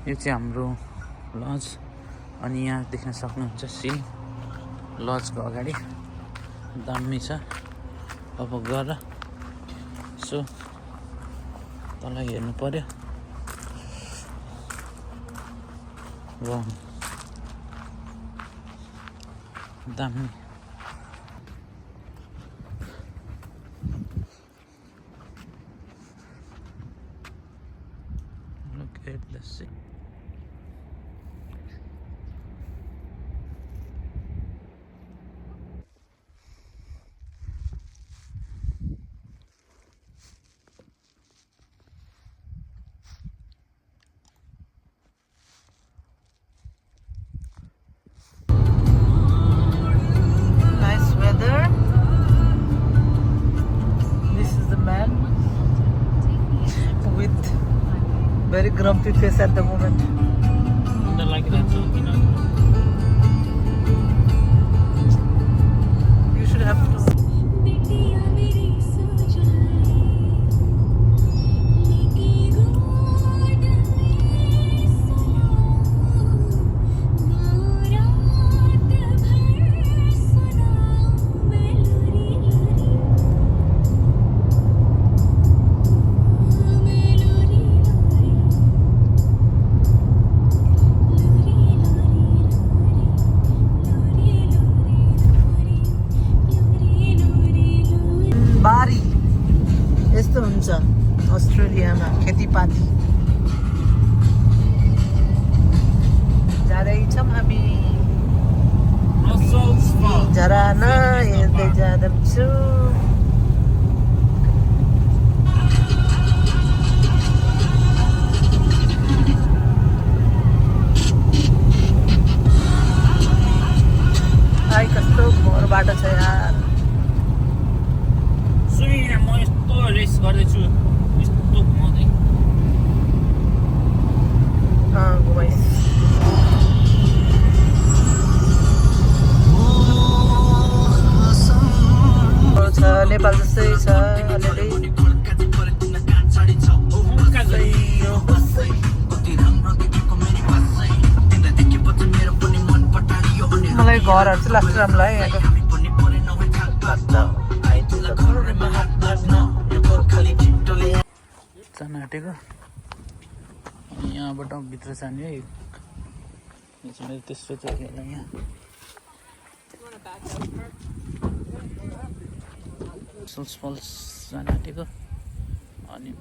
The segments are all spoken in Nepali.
यो चाहिँ हाम्रो लज अनि यहाँ देख्न सक्नुहुन्छ सिल लजको अगाडि दामी छ। अब गएर सो तल हेर्नु पर्यो। वाह दामी। Look at the sea. Nice weather. This is the man with very grumpy face at the moment. Like that, so, you know. You should have to. बारी यस्तो हुन्छ अस्ट्रेलियामा खेतीपाती। जाँदैछौँ हामी झरना हेर्दै जाँदैछु। भाइ कस्तो घोर बाटो छ यार। म यस्तो रेस गर्दैछु यस्तो घुमाउँदै घुमाइस छ नेपाल जस्तै छ अलिअलि। मलाई घरहरू चाहिँ लास्ट राम्रो लाग्यो यहाँको। जान आँटेको अनि यहाँबाट भित्र जाने है। यो चाहिँ मेरो तेस्रो चोटि होला यहाँ। रसल्स फल्स जान आँटेको अनि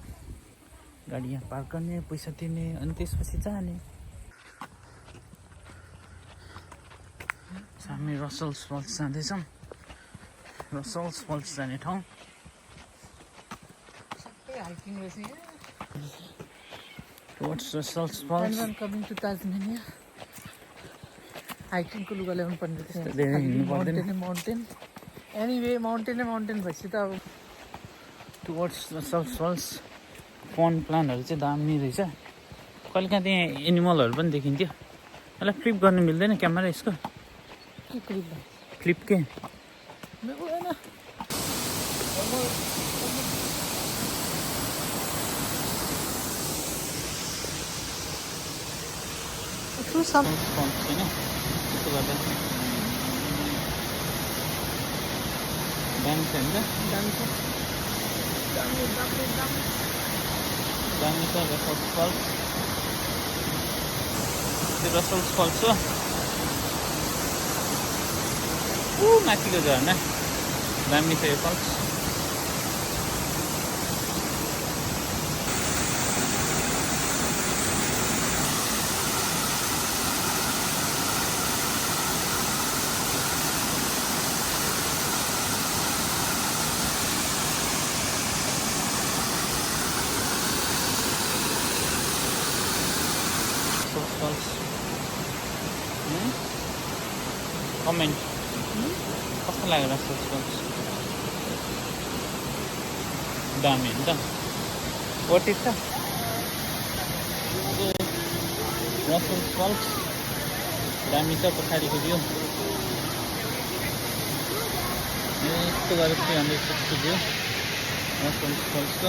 गाडी यहाँ पार्क गर्ने पैसा तिर्ने अनि त्यसपछि जाने। हामी रसल्स फल्स जाँदैछौँ। रसल्स फल्स जाने ठाउँ। Towards Russell's Falls. Anyone coming to Tasmania? Hiking को लुगा ल्याउनु पर्ने रहेछ। माउन्टेन एनीवे माउन्टेन भएपछि त अब टुवर्ड्स रसल्स फल्स फन प्लानहरू चाहिँ दामी रहेछ। कहिले काहीँ त्यहाँ एनिमलहरू पनि देखिन्थ्यो। यसलाई फ्लिप गर्नु मिल्दैन क्यामेरा यसको? के फ्लिप के some छैन त्यसो गर्दा दामी छ नि त। दामी छ रसल्स फल्स। त्यो रसल्स फल्स हो माथिको झर्ना दामी छ यो फल्स। कमेन्ट कस्तो लाग्यो रसल्स फल्स? दामी हो नि त। वर्थ इट छ रसल्स फल्स। दामी छ पछाडिको भ्यू यस्तो गरेर 360 भ्यू रसल्स फल्सको।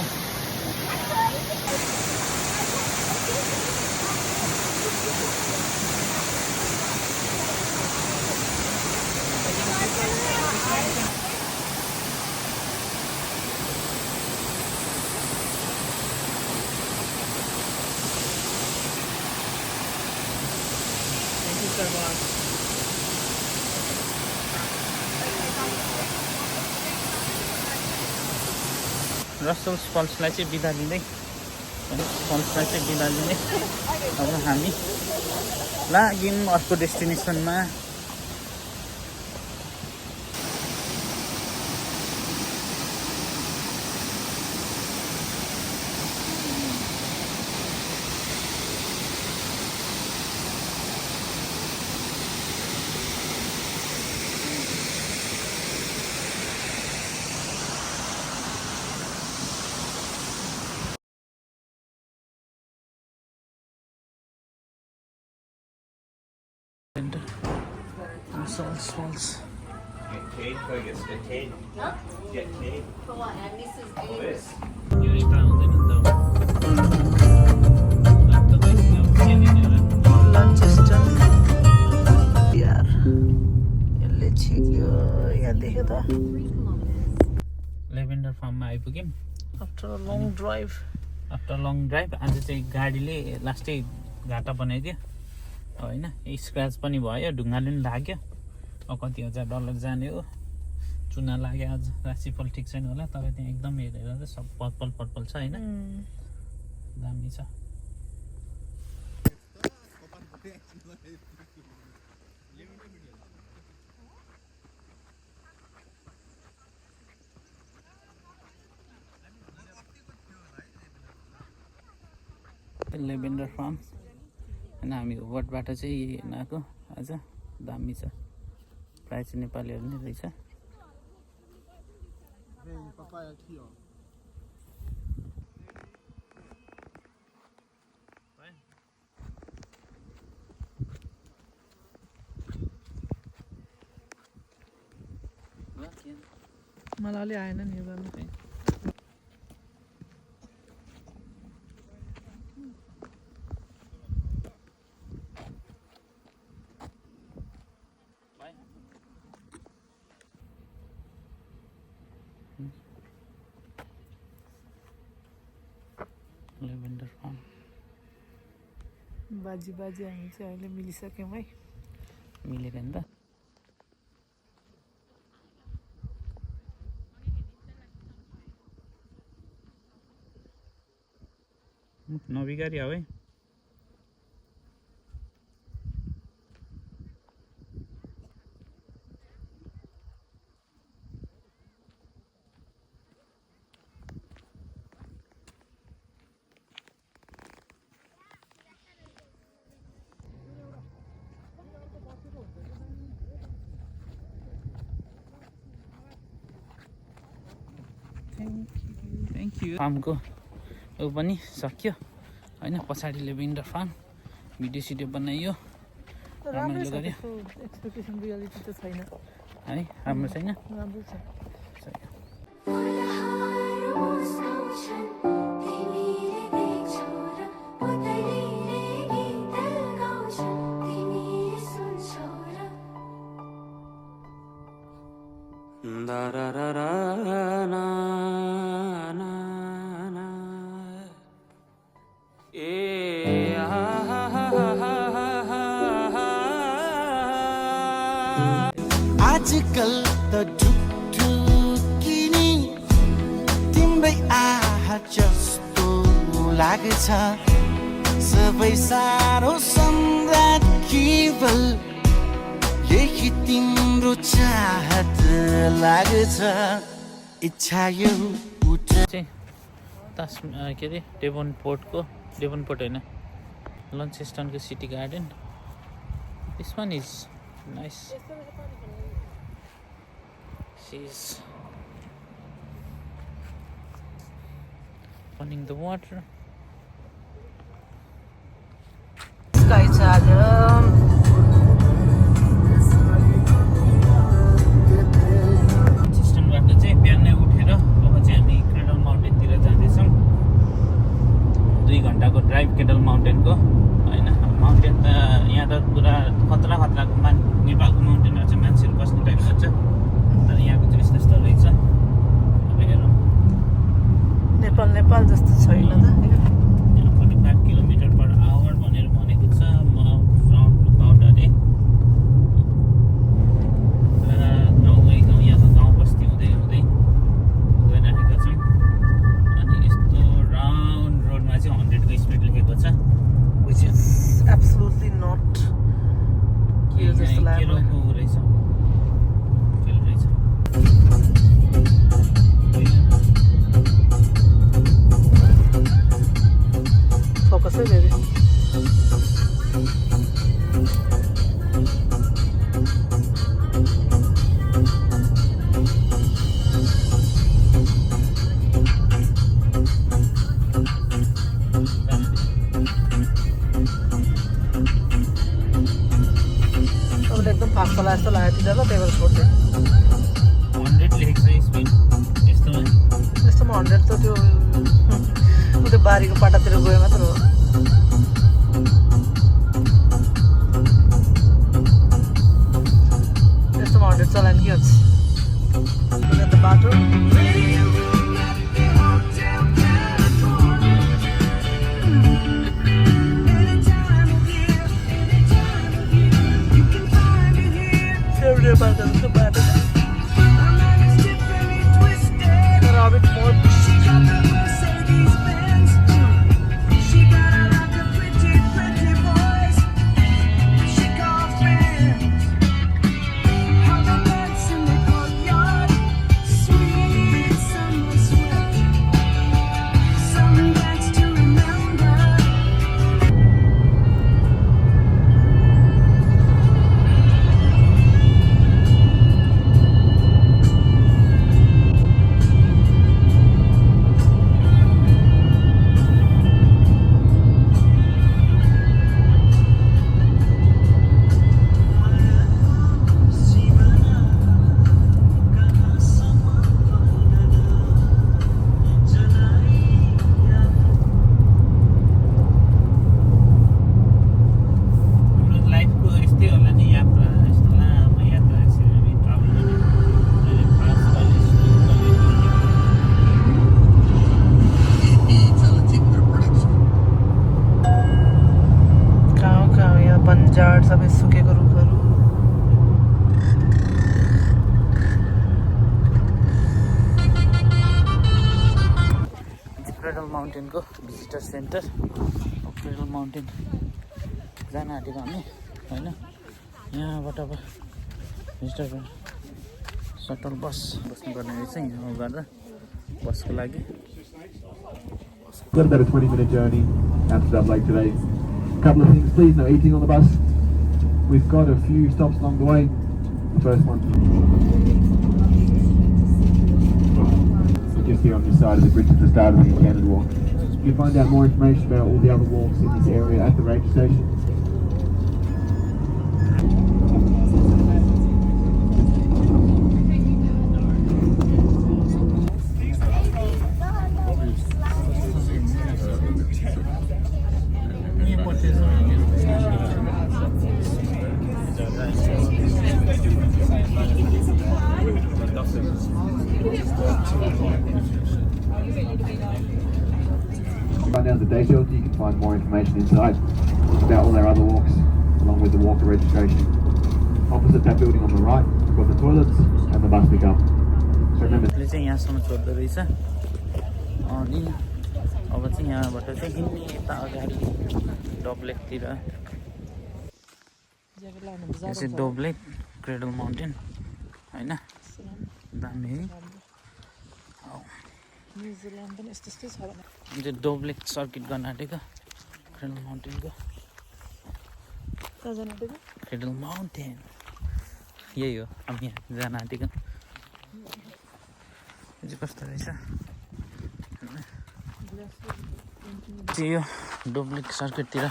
रसल्स फल्सलाई चाहिँ बिदा लिँदै फल्सलाई चाहिँ बिदा लिँदै अब हामी लाग्यौँ अर्को डेस्टिनेसनमा। Falls. Get cake, or get spit cake? Huh? Get cake. For what? And this is For this? यो यता आउँदैन नि त लाग्छ त अब के लिने होला लन्चेस्टन यार यसले छिक्यो यहाँ देख्यो त लेभेन्डर फार्ममा आइपुग्यौँ after a long drive after long drive. आज चाहिँ गाडीले लास्टै घाटा बनाइदियो होइन, स्क्र्याच पनि भयो, ढुङ्गाले पनि लाग्यो। अब कति हजार डलर जाने हो, चुना लाग्यो। आज राशिफल ठिक छैन होला, तर त्यहाँ एकदम हेरेर चाहिँ सब पर्पल पर्पल छ होइन, दामी छ। लेभेन्डर फार्म होइन, हामी वाटबाट चाहिँ यही हेर्न आएको आज। दामी छ, प्रायः चाहिँ नेपालीहरू नै रहेछ। मलाई आएन नि यो गर्नु। लेभेन्डर फार्म बाजी बाजी हामी चाहिँ अहिले मिलिसक्यौँ है, मिलेर नि त। नबिगारी हो है। Thank you. फार्मको ऊ पनि सक्यो होइन, पछाडि लेभेन्डर फार्म भिडियो सिडियो बनाइयो, राम्रै रमाइलो छ, गऱ्यो त्यस्तो एक्सपेक्टेसन रियालिटी त छैन है। राम्रो छैन, राम्रै छ। आजकल त ढुकढुकिनी तिम्रै आहा जस्तो लाग्छ, सबै साह्रो सम्राट केवल यही तिम्रो चाहत लाग्छ। इच्छा एउटा चाहिँ के अरे डेभनपोर्ट होइन, लन्चेस्टनको city garden. This one is nice. She's running the water. Sky छ आज। सिस्टमबाट चाहिँ बिहानै उठेर अब चाहिँ हामी क्रेडल माउन्टेनतिर जाँदैछौँ। 2 घन्टाको ड्राइभ केडल माउन्टेनको होइन। माउन्टेन त यहाँ त पुरा खतरा खतराको नेपालको माउन्टेनहरू चाहिँ मान्छेहरू बस्ने टाइपको हुन्छ, तर यहाँको चाहिँ यस्तो रहेछ। अब हेरौँ, नेपाल जस्तो छैन त। यहाँ 45 किलोमिटर पर आवर भनेर भनेको छ। माउन्ट लुकआउट अरे जस्तो लाग्यो तिनीहरूलाई त्यही भएर छोड्थेँ 100 लेखेको छ स्पिड यस्तोमा यस्तोमा 100 त त्यो बारीको पाटातिर गयो मात्र हो यस्तोमा 100 चलायो नि के हुन्छ त बाटो झाड सबै सुकेको रुखहरू क्रेडल माउन्टेनको भिजिटर सेन्टर क्रेडल माउन्टेन जान आँटेको हामी होइन यहाँबाट अब भिजिटर सटल बस बस्नुपर्ने रहेछ यहाँ गर्दा बसको लागि A little bit of a 20-minute journey out to that lake today. A couple of things, please, no eating on the bus. We've got a few stops along the way. The first one, just here on this side of the bridge at the start of the Enchanted Walk. You'll find out more information about all the other walks in this area at the ranger station. Right down to the day shelter, you can find more information inside about all our other walks, along with the walker registration. Opposite that building on the right, we've got the toilets and the bus pickup. So remember. चाहिँ यहाँसम्म छोड्दो रहेछ अनि अब चाहिँ यहाँबाट चाहिँ हिँड्ने यता अगाडि डबलेकतिर यो चाहिँ डोब्लेक क्रेडल माउन्टेन होइन दामी न्युजिल्यान्ड पनि यस्तै छ भने यो चाहिँ डोब्लेक सर्किट गर्न आँटेको क्रेडल माउन्टेनको कहाँ जान आँटेको क्रेडल माउन्टेन यही हो हामी यहाँ जान आँटेको यो चाहिँ कस्तो रहेछ चाहिँ यो डोब्लेक सर्किटतिर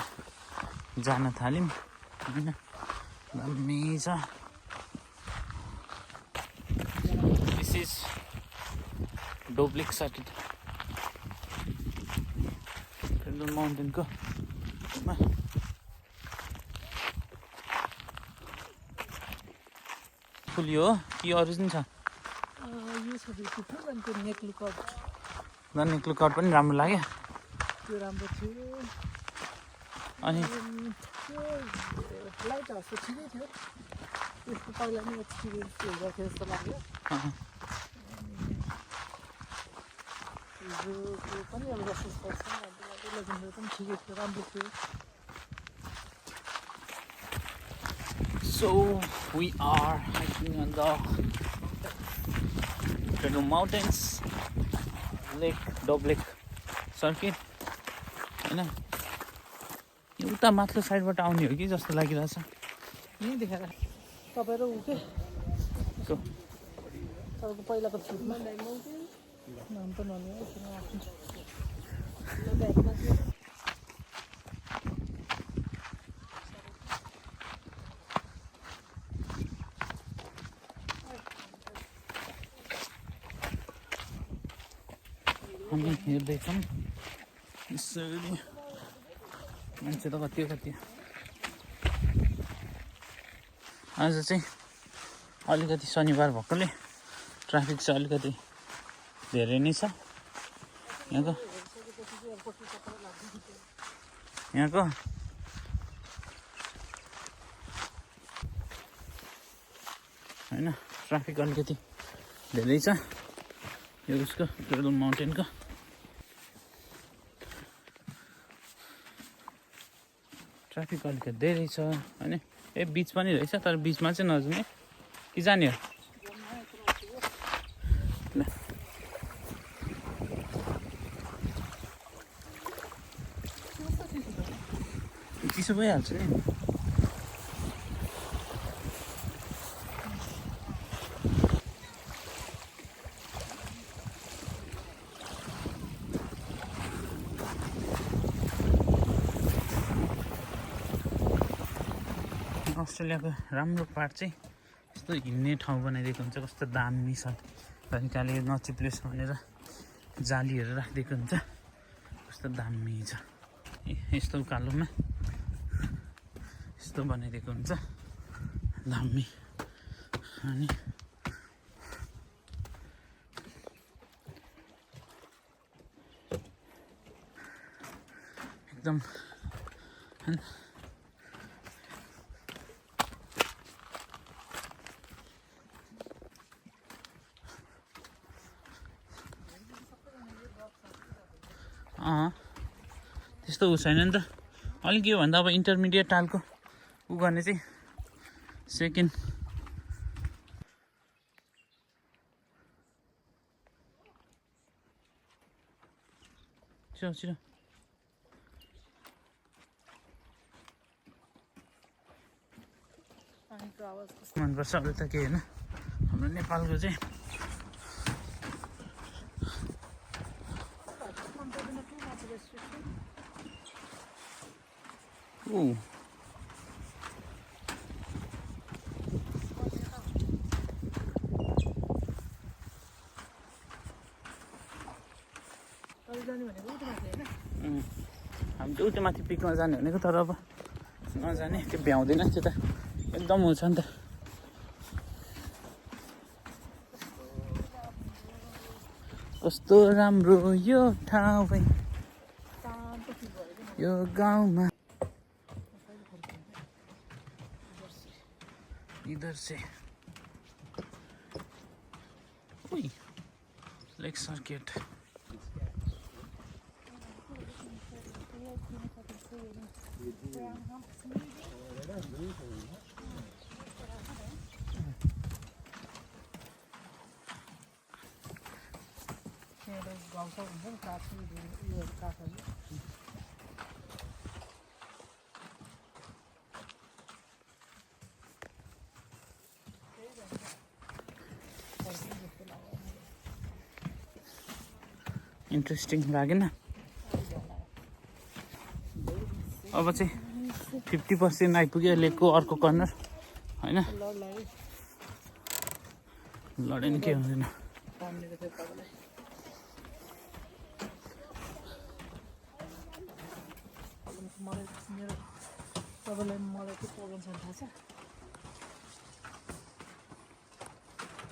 जान थाल्यौँ होइन दामी छ दिस इज डोब्लेक सर्किट क्रेडल माउन्टेनको फुल यो हो कि अरू पनि छ यो छ बेसी थियो अनि त्यो नेक लुकआउट नेक लुकआउट पनि राम्रो लाग्यो त्यो राम्रो थियो अनि त्यो लाइट हाउस त ठिकै थियो त्यसको पहिला नै एक्सपिरियन्स गर्थ्यो जस्तो लाग्यो हिजोको पनि अब जस्तो पर्छ लेजेन्डहरू पनि ठिकै थियो राम्रो थियो So we are hiking on the Credle Mountains Lake Doblek Circuit होइन यो उता माथिल्लो साइडबाट आउने हो कि जस्तो लागिरहेछ यहीँ देखाएर तपाईँ र ऊ के तपाईँको पहिलाको छुटमा नाम त नलिनु हामी हेर्दैछौँ यसरी मान्छे त कति आज चाहिँ अलिकति शनिबार भएकोले ट्राफिक चाहिँ अलिकति धेरै नै छ यहाँको हैन ट्राफिक अलिकति धेरै छ यो उसको क्रेडल माउन्टेनको ट्राफिक अलिकति धेरै छ हैन ए बीच पनि रहेछ तर बीचमा चाहिँ नजाने कि जाने हो चिसो भइहाल्छ नि अस्ट्रेलियाको राम्रो पार्ट चाहिँ यस्तो हिँड्ने ठाउँ बनाइदिएको हुन्छ कस्तो दामी छ तरिकाले नचिप्लियोस् भनेर जालीहरू राखिदिएको हुन्छ कस्तो दामी छ यस्तो उकालोमा यस्तो बनाइदिएको हुन्छ दामी अनि एकदम त्यस्तो उ छैन नि त अलिक यो भन्दा अब इन्टरमिडिएट टालको उ गर्ने चाहिँ सेकेन्ड छिटो मनपर्छ अरू त के होइन हाम्रो नेपालको चाहिँ हामी चाहिँ उता माथि पिकमा जाने भनेको तर अब नजाने त्यो भ्याउँदैन त्यो त एकदम हुन्छ नि त कस्तो राम्रो यो ठाउँ यो गाउँमा इधर से लेक सर्किट इन्ट्रेस्टिङ लागेन अब चाहिँ 50% आइपुग्यो लेकको अर्को कर्नर हैन लडे नि के हुँदैन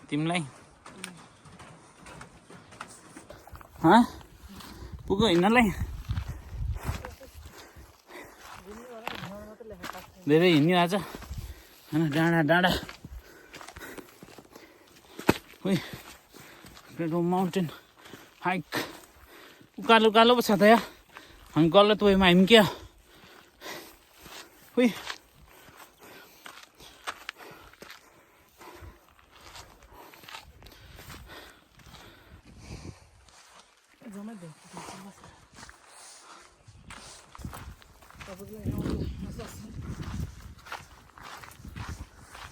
तिमीलाई पुग्यो हिँड्नलाई धेरै हिँड्यो आज होइन डाँडा क्रेडल माउन्टेन हाइक उकालो पो छ त यहाँ हामी गलत वेमा आयौँ क्या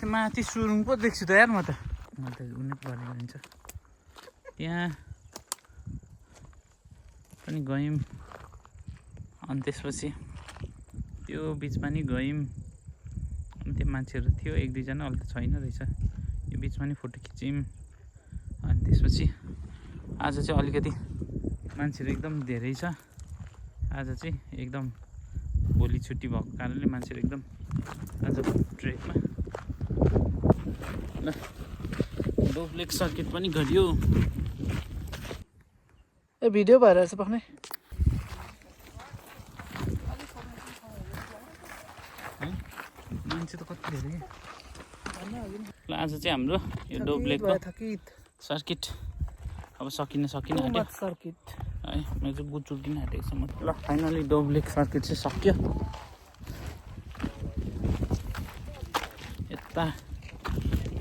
माथि सुरुङ पो देख्छु त यार म त उनी गरेको हुन्छ त्यहाँ पनि गयौँ अनि त्यसपछि त्यो बिचमा नि गयौँ अनि त्यो मान्छेहरू थियो एक दुईजना अहिले त छैन रहेछ यो बिचमा नि फोटो खिच्यौँ अनि त्यसपछि आज चाहिँ अलिकति मान्छेहरू एकदम धेरै छ आज चाहिँ एकदम भोलि छुट्टी भएको कारणले मान्छेहरू एकदम आजको ट्रेकमा ल डोभ लेक सर्किट पनि घट्यो ए भिडियो भएर छ पक्ने मान्छे त कति धेरै ल आज चाहिँ हाम्रो यो डोभ लेकको सर्किट अब सकिन आँट्यो सर्किट है मैले चाहिँ बुट चुल्किन आँटेको छ म ल फाइनली डोभ लेक सर्किट चाहिँ सक्यो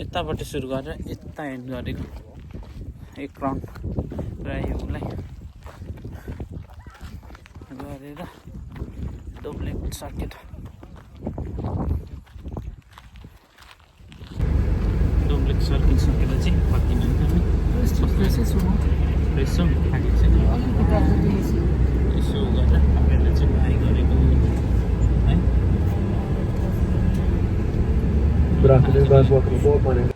यताबाट सुरु गरेर यता एन्ड गरेको एक राउन्ड प्रायः उसलाई गरेर डोभ लेक सर्किट डोभ लेक सर्किट सकेर चाहिँ फर्किनु हामी यसो खाली चाहिँ यसो गरेर हामीहरूले चाहिँ भाइ गरेको है Good afternoon, guys. Welcome aboard. My name is